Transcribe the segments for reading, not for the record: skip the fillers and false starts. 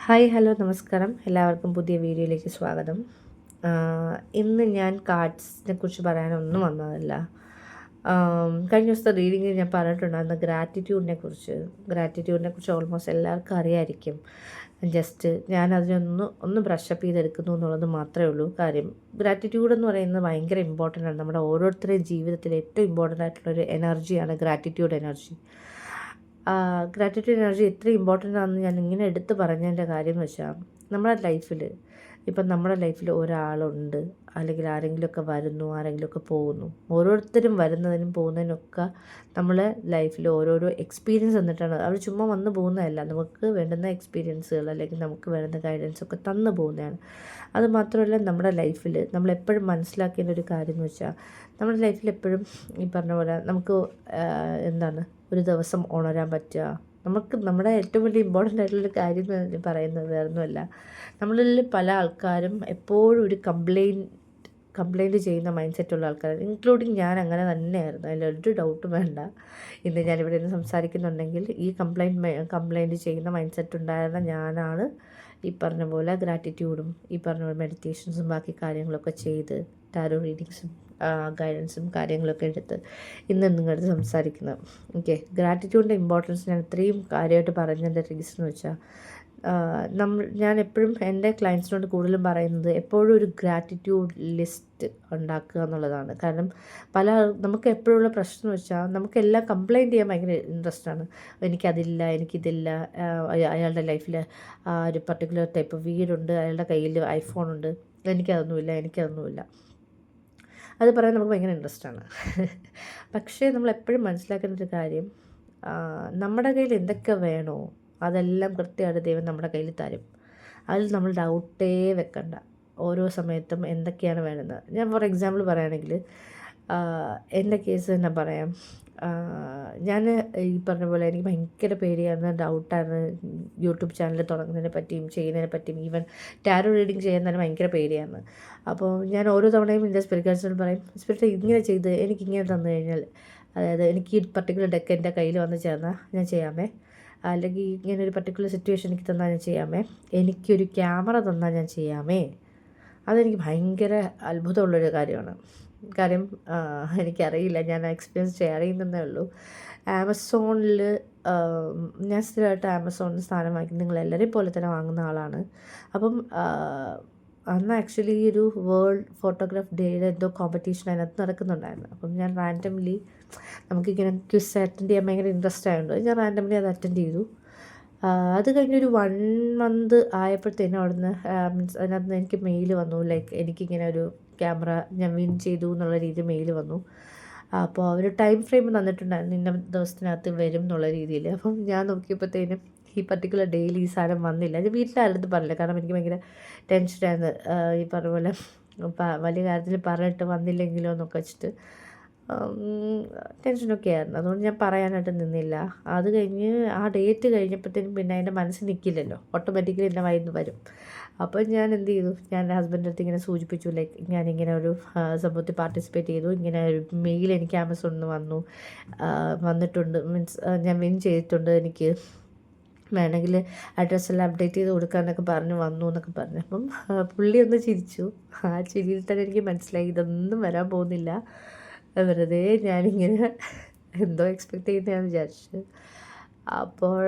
Hi hello നമസ്കാരം എല്ലാവർക്കും പുതിയ വീഡിയോയിലേക്ക് സ്വാഗതം. ഇന്ന് ഞാൻ കാർഡ്സിനെ കുറിച്ച് പറയാനൊന്നും വന്നതല്ല. കഴിഞ്ഞ ദിവസത്തെ റീഡിങ്ങിൽ ഞാൻ പറഞ്ഞിട്ടുണ്ടായിരുന്നു ഗ്രാറ്റിറ്റ്യൂഡിനെ കുറിച്ച് ഓൾമോസ്റ്റ് എല്ലാവർക്കും അറിയായിരിക്കും. ജസ്റ്റ് ഞാൻ ഒന്ന് ബ്രഷപ്പ് ചെയ്തെടുക്കുന്നു എന്നുള്ളത് മാത്രമേ ഉള്ളൂ. കാര്യം ഗ്രാറ്റിറ്റ്യൂഡ് എന്ന് പറയുന്നത് ഭയങ്കര ഇമ്പോർട്ടൻ്റ് ആണ്. നമ്മുടെ ഓരോരുത്തരുടെയും ജീവിതത്തിൽ ഏറ്റവും ഇമ്പോർട്ടൻ്റ് ആയിട്ടുള്ളൊരു എനർജിയാണ് ഗ്രാറ്റിറ്റ്യൂഡ് എനർജി. ഗ്രാറ്റിറ്റ്യൂഡ് എനർജി എത്ര ഇമ്പോർട്ടൻ്റ് ആണെന്ന് ഞാൻ ഇങ്ങനെ എടുത്ത് പറഞ്ഞതിൻ്റെ കാര്യം എന്ന് വെച്ചാൽ, നമ്മുടെ ലൈഫിൽ ഒരാളുണ്ട്, അല്ലെങ്കിൽ ആരെങ്കിലുമൊക്കെ വരുന്നു, ആരെങ്കിലുമൊക്കെ പോകുന്നു. ഓരോരുത്തരും വരുന്നതിനും പോകുന്നതിനൊക്കെ നമ്മളെ ലൈഫിൽ ഓരോരോ എക്സ്പീരിയൻസ് തന്നിട്ടാണ്. അവർ ചുമ്മാ വന്ന് പോകുന്നതല്ല, നമുക്ക് വേണ്ടുന്ന എക്സ്പീരിയൻസുകൾ അല്ലെങ്കിൽ നമുക്ക് വേണ്ടുന്ന ഗൈഡൻസ് ഒക്കെ തന്നു പോകുന്നതാണ്. അതുമാത്രമല്ല, നമ്മുടെ ലൈഫിൽ നമ്മളെപ്പോഴും മനസ്സിലാക്കേണ്ട ഒരു കാര്യം എന്ന് വെച്ചാൽ, നമ്മുടെ ലൈഫിൽ എപ്പോഴും ഈ പറഞ്ഞ പോലെ നമുക്ക് ഒരു ദിവസം ഉണരാൻ പറ്റുക. നമ്മുടെ ഏറ്റവും വലിയ ഇമ്പോർട്ടൻ്റ് ആയിട്ടുള്ളൊരു കാര്യം എന്ന് പറയുന്നത് വേറൊന്നുമല്ല, നമ്മളിൽ പല ആൾക്കാരും എപ്പോഴും ഒരു കംപ്ലൈൻറ്റ് ചെയ്യുന്ന മൈൻഡ് സെറ്റുള്ള ആൾക്കാരാണ്. ഇൻക്ലൂഡിങ് ഞാൻ അങ്ങനെ തന്നെയായിരുന്നു, അതിലൊരു ഡൗട്ടും വേണ്ട. ഇന്ന് ഞാനിവിടെ നിന്ന് സംസാരിക്കുന്നുണ്ടെങ്കിൽ ഈ കംപ്ലൈൻറ്റ് ചെയ്യുന്ന മൈൻഡ് സെറ്റ് ഉണ്ടായിരുന്ന ഞാനാണ്. ഈ പറഞ്ഞ പോലെ ഗ്രാറ്റിറ്റ്യൂഡും ഈ പറഞ്ഞ പോലെ മെഡിറ്റേഷൻസും ബാക്കി കാര്യങ്ങളൊക്കെ ചെയ്ത് ടാരോ റീഡിങ്സും ഗൈഡൻസും കാര്യങ്ങളൊക്കെ എടുത്ത് ഇന്ന് നിങ്ങളടുത്ത് സംസാരിക്കുന്നത്. ഓക്കെ, ഗ്രാറ്റിറ്റ്യൂഡിൻ്റെ ഇമ്പോർട്ടൻസ് ഞാൻ ഇത്രയും കാര്യമായിട്ട് പറഞ്ഞതിൻ്റെ റീസൺ എന്ന് വെച്ചാൽ, ഞാൻ എപ്പോഴും എൻ്റെ ക്ലയൻസിനോട് കൂടുതലും പറയുന്നത് എപ്പോഴും ഒരു ഗ്രാറ്റിറ്റ്യൂഡ് ലിസ്റ്റ് ഉണ്ടാക്കുക എന്നുള്ളതാണ്. കാരണം നമുക്ക് എപ്പോഴുള്ള പ്രശ്നം എന്ന് വെച്ചാൽ, നമുക്കെല്ലാം കംപ്ലൈൻറ്റ് ചെയ്യാൻ ഭയങ്കര ഇൻട്രസ്റ്റാണ്. എനിക്കതില്ല, എനിക്കിതില്ല, അയാളുടെ ലൈഫിൽ ഒരു പർട്ടിക്കുലർ ടൈപ്പ് വീടുണ്ട്, അയാളുടെ കയ്യിൽ ഐഫോണുണ്ട്, എനിക്കതൊന്നുമില്ല. അത് പറയാൻ നമുക്ക് ഭയങ്കര ഇൻട്രസ്റ്റാണ്. പക്ഷേ നമ്മളെപ്പോഴും മനസ്സിലാക്കേണ്ട ഒരു കാര്യം, നമ്മുടെ കയ്യിൽ എന്തൊക്കെ വേണോ അതെല്ലാം കൃത്യമായിട്ട് ദൈവം നമ്മുടെ കയ്യിൽ തരും. അതിൽ നമ്മൾ ഡൗട്ടേ വെക്കണ്ട. ഓരോ സമയത്തും എന്തൊക്കെയാണ് വേണ്ടത്. ഞാൻ ഫോർ എക്സാമ്പിൾ പറയുകയാണെങ്കിൽ, എൻ്റെ കേസ് തന്നെ പറയാം. ഞാൻ ഈ പറഞ്ഞ പോലെ എനിക്ക് ഭയങ്കര പേടിയായിരുന്നു, ഡൗട്ടായിരുന്നു. യൂട്യൂബ് ചാനൽ തുടങ്ങുന്നതിനെ പറ്റിയും ചെയ്യുന്നതിനെ പറ്റിയും, ഈവൻ ടാരോ റീഡിങ് ചെയ്യാൻ തന്നെ ഭയങ്കര പേടിയായിരുന്നു. അപ്പോൾ ഞാൻ ഓരോ തവണയും എൻ്റെ സ്പിരിറ്റ് ഗൈഡ്സിനോട് പറയും, സ്പിരിറ്റ് ഇങ്ങനെ ചെയ്ത് എനിക്കിങ്ങനെ തന്നു കഴിഞ്ഞാൽ, അതായത് എനിക്ക് ഈ പർട്ടിക്കുലർ ഡെക്ക് എൻ്റെ കയ്യിൽ വന്ന് ചേർന്നാൽ ഞാൻ ചെയ്യാമേ, അല്ലെങ്കിൽ ഇങ്ങനെ ഒരു പർട്ടിക്കുലർ സിറ്റുവേഷൻ എനിക്ക് തന്നാൽ ഞാൻ ചെയ്യാമേ, എനിക്കൊരു ക്യാമറ തന്നാൽ ഞാൻ ചെയ്യാമേ. അതെനിക്ക് ഭയങ്കര അത്ഭുതമുള്ളൊരു കാര്യമാണ്. കാര്യം എനിക്കറിയില്ല, ഞാൻ എക്സ്പീരിയൻസ് ഷെയർ ചെയ്യുന്നതേ ഉള്ളൂ. ആമസോണിൽ ഞാൻ സ്ഥിരമായിട്ട് ആമസോണിൽ സാധനം വാങ്ങിക്കും, നിങ്ങളെല്ലാവരെയും പോലെ തന്നെ വാങ്ങുന്ന ആളാണ്. അപ്പം അന്ന് ആക്ച്വലി ഒരു വേൾഡ് ഫോട്ടോഗ്രാഫ് ഡേയുടെ എന്തോ കോമ്പറ്റീഷൻ അതിനകത്ത് നടക്കുന്നുണ്ടായിരുന്നു. അപ്പം ഞാൻ റാൻഡംലി, നമുക്കിങ്ങനെ ക്വിസ് അറ്റൻഡ് ചെയ്യാൻ ഭയങ്കര ഇൻട്രസ്റ്റ് ആയതുകൊണ്ട് ഞാൻ റാൻഡംലി അത് അറ്റൻഡ് ചെയ്തു. അത് കഴിഞ്ഞൊരു 1 മന്ത് ആയപ്പോഴത്തേനും അവിടുന്ന് അതിനകത്ത് എനിക്ക് മെയിൽ വന്നു, ലൈക്ക് എനിക്കിങ്ങനെ ഒരു ക്യാമറ ഞാൻ വിൻ ചെയ്തു എന്നുള്ള രീതിയിൽ മെയിൽ വന്നു. അപ്പോൾ അവർ ടൈം ഫ്രെയിം തന്നിട്ടുണ്ടായിരുന്നു, ഇന്ന ദിവസത്തിനകത്ത് വരും എന്നുള്ള രീതിയിൽ. അപ്പം ഞാൻ നോക്കിയപ്പോഴത്തേനും ഈ പർട്ടിക്കുലർ ഡേയിൽ ഈ സാധനം വന്നില്ല. ഞാൻ വീട്ടിലാരടുത്ത് പറഞ്ഞില്ല, കാരണം എനിക്ക് ഭയങ്കര ടെൻഷനായിരുന്നു. ഈ പറഞ്ഞ പോലെ വലിയ കാര്യത്തിൽ പറഞ്ഞിട്ട് വന്നില്ലെങ്കിലോ എന്നൊക്കെ വെച്ചിട്ട് ടെൻഷനൊക്കെ ആയിരുന്നു. അതുകൊണ്ട് ഞാൻ പറയാനായിട്ട് നിന്നില്ല. അത് കഴിഞ്ഞ് ആ ഡേറ്റ് കഴിഞ്ഞപ്പോഴത്തേനും പിന്നെ അതിൻ്റെ മനസ്സിൽ നിൽക്കില്ലല്ലോ, ഓട്ടോമാറ്റിക്കലി എൻ്റെ വായിൽ നിന്ന് വരും. അപ്പോൾ ഞാൻ എന്ത് ചെയ്തു, ഞാൻ എൻ്റെ ഹസ്ബൻഡിൻ്റെ അടുത്ത് ഇങ്ങനെ സൂചിപ്പിച്ചു, ലൈക്ക് ഞാനിങ്ങനെ ഒരു സംഭവത്തിൽ പാർട്ടിസിപ്പേറ്റ് ചെയ്തു, ഇങ്ങനെ ഒരു മെയിൽ എനിക്ക് ആമസോണിൽ നിന്ന് വന്നിട്ടുണ്ട്, മീൻസ് ഞാൻ വിൻ ചെയ്തിട്ടുണ്ട്, എനിക്ക് വേണമെങ്കിൽ അഡ്രസ്സെല്ലാം അപ്ഡേറ്റ് ചെയ്ത് കൊടുക്കാനൊക്കെ വന്നു എന്നൊക്കെ പറഞ്ഞു. അപ്പം പുള്ളി ഒന്ന് ചിരിച്ചു. ആ ചിരിയിൽ തന്നെ എനിക്ക് മനസ്സിലായി ഇതൊന്നും വരാൻ പോകുന്നില്ല, വെറുതെ ഞാനിങ്ങനെ എന്തോ എക്സ്പെക്റ്റ് ചെയ്യുന്നതാണെന്ന് വിചാരിച്ചു. അപ്പോൾ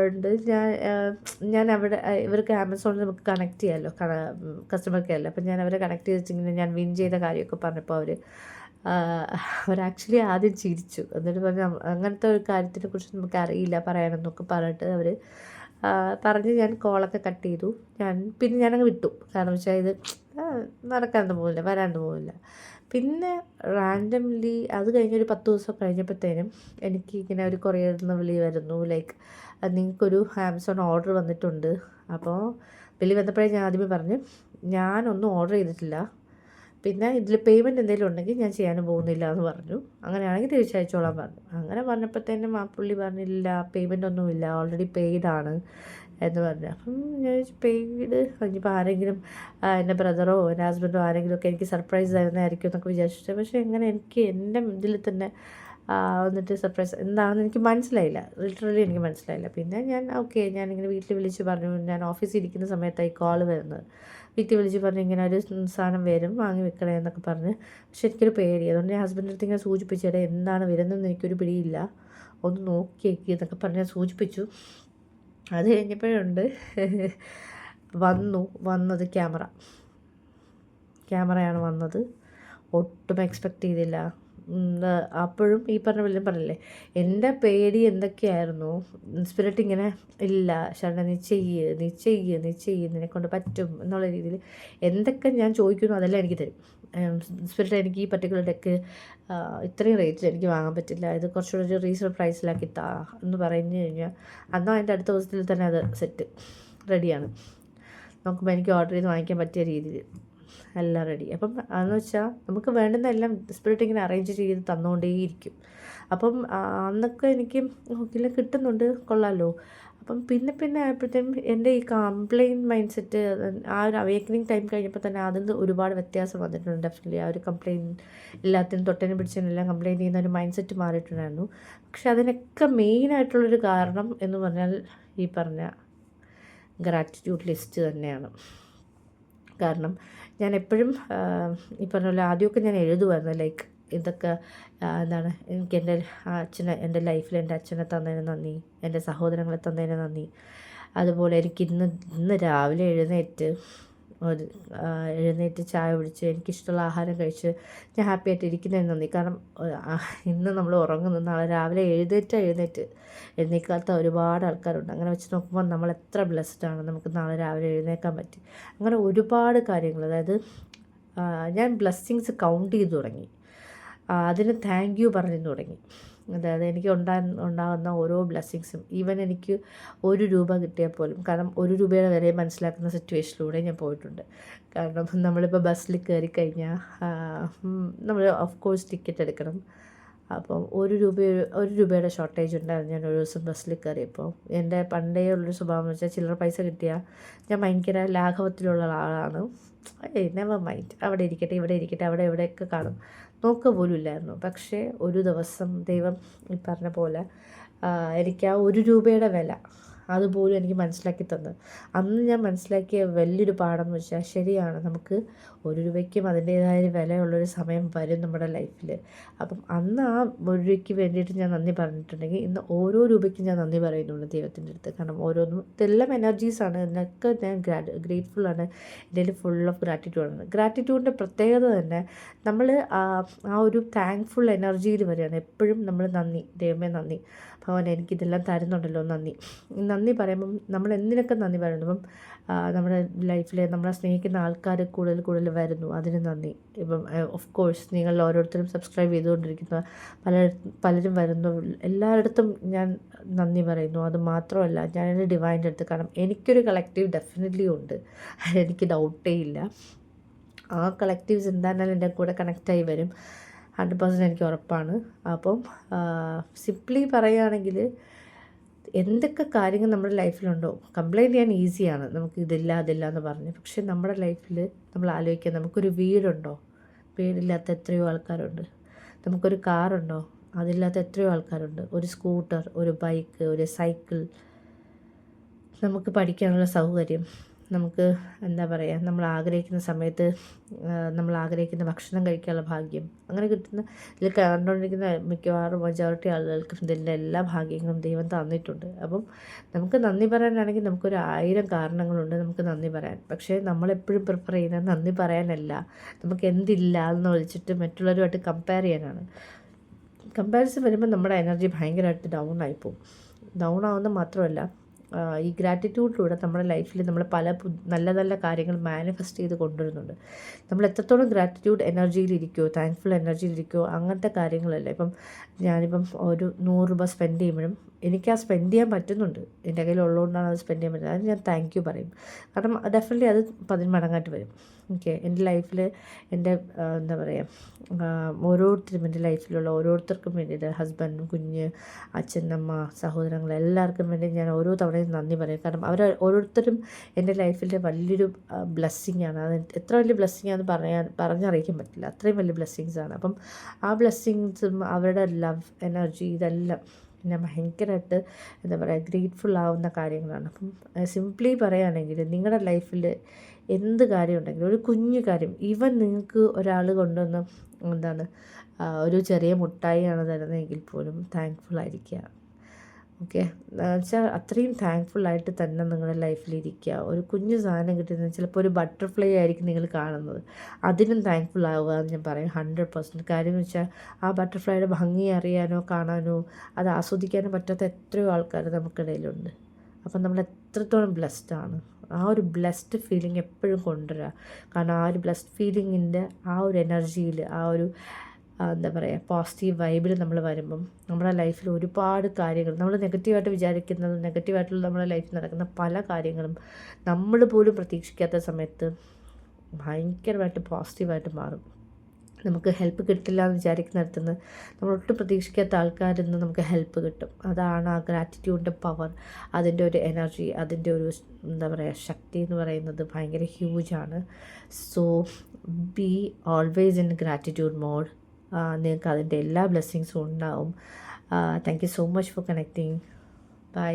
ഞാൻ അവിടെ ഇവർക്ക് ആമസോണിൽ നമുക്ക് കണക്ട് ചെയ്യാമല്ലോ, കസ്റ്റമർ കെയറിൽ. അപ്പം ഞാൻ അവരെ കണക്ട് ചെയ്തിങ്ങനെ ഞാൻ വിൻ ചെയ്ത കാര്യമൊക്കെ പറഞ്ഞപ്പോൾ അവർ ആക്ച്വലി ആദ്യം ചിരിച്ചു. എന്നിട്ട് പറഞ്ഞു അങ്ങനത്തെ ഒരു കാര്യത്തിനെ കുറിച്ച് നമുക്ക് അറിയില്ല പറയാനെന്നൊക്കെ പറഞ്ഞിട്ട് അവർ പറഞ്ഞ് ഞാൻ കോളൊക്കെ കട്ട് ചെയ്തു. പിന്നെ ഞാനങ്ങ് വിട്ടു. കാരണം വെച്ചാൽ ഇത് നടക്കാനൊന്നും പോകില്ല, വരാനൊന്നും പോകില്ല. പിന്നെ റാൻഡംലി അത് കഴിഞ്ഞൊരു 10 ദിവസം കഴിഞ്ഞപ്പോഴത്തേനും എനിക്ക് ഇങ്ങനെ ഒരു കൊറിയറിൽ നിന്ന് വിളി വരുന്നു, ലൈക്ക് നിങ്ങൾക്കൊരു ആമസോൺ ഓർഡർ വന്നിട്ടുണ്ട്. അപ്പോൾ വിളി വന്നപ്പോഴേ ഞാൻ ആദ്യമേ പറഞ്ഞു ഞാനൊന്നും ഓർഡർ ചെയ്തിട്ടില്ല, പിന്നെ ഇതിൽ പേയ്മെൻറ്റ് എന്തെങ്കിലും ഉണ്ടെങ്കിൽ ഞാൻ ചെയ്യാനും പോകുന്നില്ല എന്ന് പറഞ്ഞു. അങ്ങനെയാണെങ്കിൽ തിരിച്ചയച്ചോളാൻ പറഞ്ഞു. അങ്ങനെ പറഞ്ഞപ്പോഴത്തേനും ആ പുള്ളി പറഞ്ഞില്ല, പേയ്മെൻ്റ് ഒന്നുമില്ല, ഓൾറെഡി പെയ്ഡാണ് എന്ന് പറഞ്ഞു. അപ്പം ഞാൻ പെയ്ഡ് കഴിഞ്ഞപ്പോൾ ആരെങ്കിലും എൻ്റെ ബ്രദറോ എൻ്റെ ഹസ്ബൻഡോ ആരെങ്കിലുമൊക്കെ എനിക്ക് സർപ്രൈസ് തരുന്നതായിരിക്കും എന്നൊക്കെ വിചാരിച്ചിട്ട്. പക്ഷേ എങ്ങനെ എനിക്ക് എൻ്റെ ഇതിൽ തന്നെ എന്നിട്ട് സർപ്രൈസ് എന്താണെന്ന് എനിക്ക് മനസ്സിലായില്ല, ലിറ്ററലി എനിക്ക് മനസ്സിലായില്ല. പിന്നെ ഓക്കെ ഞാനിങ്ങനെ വീട്ടിൽ വിളിച്ച് പറഞ്ഞു, ഞാൻ ഓഫീസിൽ ഇരിക്കുന്ന സമയത്തായി കോൾ വരുന്നത്. വീട്ടിൽ വിളിച്ച് പറഞ്ഞു ഇങ്ങനെ ഒരു സാധനം വരും വാങ്ങി വെക്കണേ എന്നൊക്കെ പറഞ്ഞ്. പക്ഷെ എനിക്കൊരു പേടി, അതുകൊണ്ട് ഞാൻ ഹസ്ബൻഡിൻ്റെ അടുത്ത് ഇങ്ങനെ സൂചിപ്പിച്ചത് എന്താണ് വരുന്നതെന്ന് എനിക്കൊരു പിടിയില്ല, ഒന്ന് നോക്കിയേക്ക് എന്നൊക്കെ പറഞ്ഞ് ഞാൻ സൂചിപ്പിച്ചു. അത് കഴിഞ്ഞപ്പോഴുണ്ട് വന്നത് ക്യാമറയാണ് വന്നത്. ഒട്ടും എക്സ്പെക്റ്റ് ചെയ്തില്ല. അപ്പോഴും ഈ പറഞ്ഞ വല്ലതും പറഞ്ഞില്ലേ, എൻ്റെ പേടി എന്തൊക്കെയായിരുന്നു. സ്പിരിറ്റ് ഇങ്ങനെ ഇല്ല ശരണ നീ ചെയ്യ് നിന്നെക്കൊണ്ട് പറ്റും എന്നുള്ള രീതിയിൽ എന്തൊക്കെ ഞാൻ ചോദിക്കുന്നു അതെല്ലാം എനിക്ക് തരും. സ്പിരിറ്റ് എനിക്ക് ഈ പർട്ടിക്കുലർ ഡെക്ക് ഇത്രയും റേറ്റിൽ എനിക്ക് വാങ്ങാൻ പറ്റില്ല, ഇത് കുറച്ചുകൂടി ഒരു റീസണബിൾ പ്രൈസിലാക്കി താ എന്ന് പറഞ്ഞു കഴിഞ്ഞാൽ അന്നോ അതിൻ്റെ അടുത്ത ദിവസത്തിൽ തന്നെ അത് സെറ്റ് റെഡിയാണ്. നോക്കുമ്പോൾ എനിക്ക് ഓർഡർ ചെയ്ത് വാങ്ങിക്കാൻ പറ്റിയ രീതിയിൽ എല്ലാം റെഡി. അപ്പം അതെന്ന് വെച്ചാൽ നമുക്ക് വേണ്ടുന്ന എല്ലാം സ്പിരിറ്റ് ഇങ്ങനെ അറേഞ്ച് ചെയ്ത് തന്നുകൊണ്ടേയിരിക്കും. അപ്പം അന്നൊക്കെ എനിക്ക് ഇതിൽ കിട്ടുന്നുണ്ട്, കൊള്ളാമല്ലോ. അപ്പം പിന്നെ ആയപ്പോഴത്തേക്കും എൻ്റെ ഈ കംപ്ലയിൻറ്റ് മൈൻഡ് സെറ്റ് ആ ഒരു അവേക്കനിങ് ടൈം കഴിഞ്ഞപ്പോൾ തന്നെ അതിൽ നിന്ന് ഒരുപാട് വ്യത്യാസം വന്നിട്ടുണ്ട്. ഡെഫിനറ്റ്ലി ആ ഒരു കംപ്ലയിൻറ്റ് എല്ലാത്തിനും തൊട്ടതിനും പിടിച്ചതിനെല്ലാം കംപ്ലയിൻറ്റ് ചെയ്യുന്ന ഒരു മൈൻഡ് സെറ്റ് മാറിയിട്ടുണ്ടായിരുന്നു. പക്ഷെ അതിനൊക്കെ മെയിനായിട്ടുള്ളൊരു കാരണം എന്ന് പറഞ്ഞാൽ ഈ പറഞ്ഞ ഗ്രാറ്റിറ്റ്യൂഡ് ലിസ്റ്റ് തന്നെയാണ്. കാരണം ഞാൻ എപ്പോഴും ഈ പറഞ്ഞ പോലെ ആദ്യമൊക്കെ ഞാൻ എഴുതുമായിരുന്നു, ലൈക്ക് ഇതൊക്കെ എന്താണ് എനിക്ക് എൻ്റെ ലൈഫിൽ എൻ്റെ അച്ഛനെ തന്നതിന് നന്ദി, എൻ്റെ സഹോദരങ്ങളെ തന്നതിന് നന്ദി, അതുപോലെ എനിക്ക് ഇന്ന് രാവിലെ എഴുന്നേറ്റ് ചായ കുടിച്ച് എനിക്കിഷ്ടമുള്ള ആഹാരം കഴിച്ച് ഞാൻ ഹാപ്പി ആയിട്ട് ഇരിക്കുന്നതിന് നന്ദി. കാരണം ഇന്ന് നമ്മൾ ഉറങ്ങുന്ന നാളെ രാവിലെ എഴുന്നേക്കാത്ത ഒരുപാട് ആൾക്കാരുണ്ട്. അങ്ങനെ വെച്ച് നോക്കുമ്പോൾ നമ്മൾ എത്ര ബ്ലെസ്ഡാണ്, നമുക്ക് നാളെ രാവിലെ എഴുന്നേക്കാൻ പറ്റി. അങ്ങനെ ഒരുപാട് കാര്യങ്ങൾ, അതായത് ഞാൻ ബ്ലെസ്സിങ്സ് കൗണ്ട് ചെയ്ത് തുടങ്ങി, അതിന് താങ്ക് യു പറഞ്ഞു തുടങ്ങി. അതായത് എനിക്ക് ഉണ്ടാകുന്ന ഓരോ ബ്ലെസ്സിങ്സും, ഈവൻ എനിക്ക് 1 രൂപ കിട്ടിയാൽ പോലും, കാരണം 1 രൂപയുടെ വില മനസ്സിലാക്കുന്ന സിറ്റുവേഷനിലൂടെ ഞാൻ പോയിട്ടുണ്ട്. കാരണം നമ്മളിപ്പോൾ ബസ്സിൽ കയറി കഴിഞ്ഞാൽ നമ്മൾ ഓഫ് കോഴ്സ് ടിക്കറ്റ് എടുക്കണം. അപ്പം 1 രൂപയുടെ ഷോർട്ടേജ് ഉണ്ടായിരുന്നു ഞാൻ ഒരു ദിവസം ബസ്സിൽ കയറിയപ്പോൾ. എൻ്റെ പണ്ടേ ഉള്ളൊരു സ്വഭാവം എന്ന് വെച്ചാൽ ചില്ലറ പൈസ കിട്ടിയാൽ ഞാൻ ഭയങ്കര ലാഘവത്തിലുള്ള ആളാണ്. നെവർ മൈൻഡ്, അവിടെ ഇരിക്കട്ടെ ഇവിടെ ഇരിക്കട്ടെ, അവിടെ എവിടെയൊക്കെ കാണും, നോക്കുക പോലും ഇല്ലായിരുന്നു. പക്ഷേ ഒരു ദിവസം ദൈവം ഈ പറഞ്ഞ പോലെ എനിക്ക് ആ 1 രൂപയുടെ വില അതുപോലും എനിക്ക് മനസ്സിലാക്കി തന്നു. അന്ന് ഞാൻ മനസ്സിലാക്കിയ വലിയൊരു പാഠം എന്ന് വെച്ചാൽ ശരിയാണ്, നമുക്ക് 1 രൂപയ്ക്കും അതിൻ്റേതായ വിലയുള്ളൊരു സമയം വരും നമ്മുടെ ലൈഫിൽ. അപ്പം അന്ന് ആ 1 രൂപയ്ക്ക് വേണ്ടിയിട്ട് ഞാൻ നന്ദി പറഞ്ഞിട്ടുണ്ടെങ്കിൽ ഇന്ന് ഓരോ രൂപയ്ക്കും ഞാൻ നന്ദി പറയുന്നുണ്ട് ദൈവത്തിൻ്റെ അടുത്ത്. കാരണം ഓരോന്നും ഇതെല്ലാം എനർജീസാണ്, ഇതിനൊക്കെ ഞാൻ ഗ്രേറ്റ്ഫുള്ളാണ്. എൻ്റെ ഫുൾ ഓഫ് ഗ്രാറ്റിറ്റ്യൂഡാണ്. ഗ്രാറ്റിറ്റ്യൂഡിൻ്റെ പ്രത്യേകത തന്നെ നമ്മൾ ആ ഒരു താങ്ക്ഫുൾ എനർജിയിൽ വരികയാണ് എപ്പോഴും. നമ്മൾ നന്ദി, ദൈവമേ നന്ദി, ഭഗവാൻ എനിക്കിതെല്ലാം തരുന്നുണ്ടല്ലോ നന്ദി പറയുമ്പം നമ്മൾ എന്തിനൊക്കെ നന്ദി പറയുന്നു. ഇപ്പം നമ്മുടെ ലൈഫിൽ നമ്മളെ സ്നേഹിക്കുന്ന ആൾക്കാർ കൂടുതൽ വരുന്നു, അതിന് നന്ദി. ഇപ്പം ഓഫ് കോഴ്സ് നിങ്ങൾ ഓരോരുത്തരും സബ്സ്ക്രൈബ് ചെയ്തുകൊണ്ടിരിക്കുന്ന പലരും വരുന്നു, എല്ലായിടത്തും ഞാൻ നന്ദി പറയുന്നു. അത് മാത്രമല്ല ഞാൻ എൻ്റെ ഡിവൈൻ്റെ അടുത്ത്, കാരണം എനിക്കൊരു കളക്റ്റീവ് ഡെഫിനറ്റ്ലി ഉണ്ട്, എനിക്ക് ഡൗട്ടേ ഇല്ല. ആ കളക്റ്റീവ്സ് എന്തായാലും എൻ്റെ കൂടെ കണക്റ്റായി വരും, 100% എനിക്ക് ഉറപ്പാണ്. അപ്പം സിംപ്ലി പറയുകയാണെങ്കിൽ എന്തൊക്കെ കാര്യങ്ങൾ നമ്മുടെ ലൈഫിലുണ്ടോ, കംപ്ലയിൻറ്റ് ചെയ്യാൻ ഈസിയാണ്, നമുക്ക് അതില്ല എന്ന് പറഞ്ഞ്. പക്ഷേ നമ്മുടെ ലൈഫിൽ നമ്മൾ ആലോചിക്കുക, നമുക്കൊരു വീടുണ്ടോ, വീടില്ലാത്ത എത്രയോ ആൾക്കാരുണ്ട്. നമുക്കൊരു കാറുണ്ടോ, അതില്ലാത്ത എത്രയോ ആൾക്കാരുണ്ട്. ഒരു സ്കൂട്ടർ, ഒരു ബൈക്ക്, ഒരു സൈക്കിൾ, നമുക്ക് പഠിക്കാനുള്ള സൗകര്യം, നമുക്ക് എന്താ പറയുക, നമ്മൾ ആഗ്രഹിക്കുന്ന സമയത്ത് നമ്മൾ ആഗ്രഹിക്കുന്ന ഭക്ഷണം കഴിക്കാനുള്ള ഭാഗ്യം, അങ്ങനെ കിട്ടുന്ന ഇതിൽ കണ്ടുകൊണ്ടിരിക്കുന്ന മിക്കവാറും മെജോറിറ്റി ആളുകൾക്കും ഇതിൻ്റെ എല്ലാ ഭാഗ്യങ്ങളും ദൈവം തന്നിട്ടുണ്ട്. അപ്പം നമുക്ക് നന്ദി പറയാനാണെങ്കിൽ നമുക്കൊരു 1000 കാരണങ്ങളുണ്ട് നമുക്ക് നന്ദി പറയാൻ. പക്ഷേ നമ്മളെപ്പോഴും പ്രിഫർ ചെയ്യുന്നത് നന്ദി പറയാനല്ല, നമുക്ക് എന്തില്ല എന്ന് വിളിച്ചിട്ട് മറ്റുള്ളവരുമായിട്ട് കമ്പയർ ചെയ്യാനാണ്. കമ്പാരിസൺ വരുമ്പോൾ നമ്മുടെ എനർജി ഭയങ്കരമായിട്ട് ഡൗൺ ആവുന്നത് മാത്രമല്ല, ഈ ഗ്രാറ്റിറ്റ്യൂഡിലൂടെ നമ്മുടെ ലൈഫിൽ നമ്മൾ പല നല്ല കാര്യങ്ങൾ മാനിഫെസ്റ്റ് ചെയ്ത് കൊണ്ടുവരുന്നുണ്ട്. നമ്മൾ എത്രത്തോളം ഗ്രാറ്റിറ്റ്യൂഡ് എനർജിയിലിരിക്കുമോ, താങ്ക്ഫുൾ എനർജിയിലിരിക്കുമോ, അങ്ങനത്തെ കാര്യങ്ങളല്ല. ഇപ്പം ഞാനിപ്പം ഒരു 100 രൂപ സ്പെൻഡ് ചെയ്യുമ്പോഴും എനിക്ക് ആ സ്പെൻഡ് ചെയ്യാൻ പറ്റുന്നുണ്ട്, എൻ്റെ കയ്യിൽ ഉള്ളതുകൊണ്ടാണ് അത് സ്പെൻഡ് ചെയ്യാൻ പറ്റുന്നത്, അത് ഞാൻ താങ്ക് യു പറയും. കാരണം ഡെഫിനറ്റ്ലി അത് 10 മടങ്ങായിട്ട് വരും. ഓക്കെ, എൻ്റെ ലൈഫിൽ എൻ്റെ എന്താ പറയുക, ഓരോരുത്തരും എൻ്റെ ലൈഫിലുള്ള ഓരോരുത്തർക്കും വേണ്ടിയിട്ട്, ഹസ്ബൻഡ്, കുഞ്ഞ്, അച്ഛൻ, അമ്മ, സഹോദരങ്ങൾ എല്ലാവർക്കും വേണ്ടി ഞാൻ ഓരോ തവണ എല്ലാവരെയും നന്ദി പറയും. കാരണം അവർ ഓരോരുത്തരും എൻ്റെ ലൈഫിലെ വലിയൊരു ബ്ലെസ്സിങ് ആണ്. അത് എത്ര വലിയ ബ്ലെസ്സിങ് ആണെന്ന് പറഞ്ഞറിയിക്കാൻ പറ്റില്ല. അത്രയും വലിയ ബ്ലെസ്സിങ്സാണ്. അപ്പം ആ ബ്ലെസ്സിങ്സും അവരുടെ ലവ് എനർജി ഇതെല്ലാം പിന്നെ ഭയങ്കരമായിട്ട് എന്താ പറയുക ഗ്രേറ്റ്ഫുൾ ആവുന്ന കാര്യങ്ങളാണ്. അപ്പം സിംപ്ലി പറയുകയാണെങ്കിൽ നിങ്ങളുടെ ലൈഫിൽ എന്ത് കാര്യം ഉണ്ടെങ്കിലും ഒരു കുഞ്ഞു കാര്യം ഈവൻ നിങ്ങൾക്ക് ഒരാൾ കൊണ്ടുവന്ന് എന്താണ് ഒരു ചെറിയ മുട്ടായിയാണ് തരുന്നതെങ്കിൽ പോലും താങ്ക്ഫുൾ ആയിരിക്കുക. ഓക്കെ, വെച്ചാൽ അത്രയും താങ്ക്ഫുള്ളായിട്ട് തന്നെ നിങ്ങളുടെ ലൈഫിലിരിക്കുക. ഒരു കുഞ്ഞു സാധനം കിട്ടുന്നത് ചിലപ്പോൾ ഒരു ബട്ടർഫ്ലൈ ആയിരിക്കും നിങ്ങൾ കാണുന്നത്, അതിനും താങ്ക്ഫുൾ ആവുക എന്ന് ഞാൻ പറയും 100%. കാര്യം എന്ന് വെച്ചാൽ ആ ബട്ടർഫ്ലൈയുടെ ഭംഗി അറിയാനോ കാണാനോ അത് ആസ്വദിക്കാനോ പറ്റാത്ത എത്രയോ ആൾക്കാർ നമുക്കിടയിലുണ്ട്. അപ്പം നമ്മൾ എത്രത്തോളം ബ്ലെസ്ഡാണ്. ആ ഒരു ബ്ലെസ്ഡ് ഫീലിംഗ് എപ്പോഴും കൊണ്ടുവരിക. കാരണം ആ ഒരു ബ്ലെസ്ഡ് ഫീലിങ്ങിൻ്റെ ആ ഒരു എനർജിയിൽ ആ ഒരു എന്താ പറയുക പോസിറ്റീവ് വൈബിൽ നമ്മൾ വരുമ്പം നമ്മുടെ ലൈഫിൽ ഒരുപാട് കാര്യങ്ങൾ നമ്മൾ നെഗറ്റീവായിട്ട് വിചാരിക്കുന്നതും നെഗറ്റീവായിട്ടുള്ള നമ്മുടെ ലൈഫിൽ നടക്കുന്ന പല കാര്യങ്ങളും നമ്മൾ പോലും പ്രതീക്ഷിക്കാത്ത സമയത്ത് ഭയങ്കരമായിട്ട് പോസിറ്റീവായിട്ട് മാറും. നമുക്ക് ഹെൽപ്പ് കിട്ടില്ല എന്ന് വിചാരിക്കുന്നിടത്തുനിന്ന് നമ്മളൊട്ടും പ്രതീക്ഷിക്കാത്ത ആൾക്കാരിൽ നിന്ന് നമുക്ക് ഹെൽപ്പ് കിട്ടും. അതാണ് ആ ഗ്രാറ്റിറ്റ്യൂഡിൻ്റെ പവർ, അതിൻ്റെ ഒരു എനർജി, അതിൻ്റെ ഒരു എന്താ പറയുക ശക്തി എന്ന് പറയുന്നത് ഭയങ്കര ഹ്യൂജാണ്. So be always in gratitude mode. നിങ്ങൾക്ക് അതിൻ്റെ എല്ലാ ബ്ലെസ്സിങ്സും ഉണ്ടാവും. Thank you so much for connecting. By.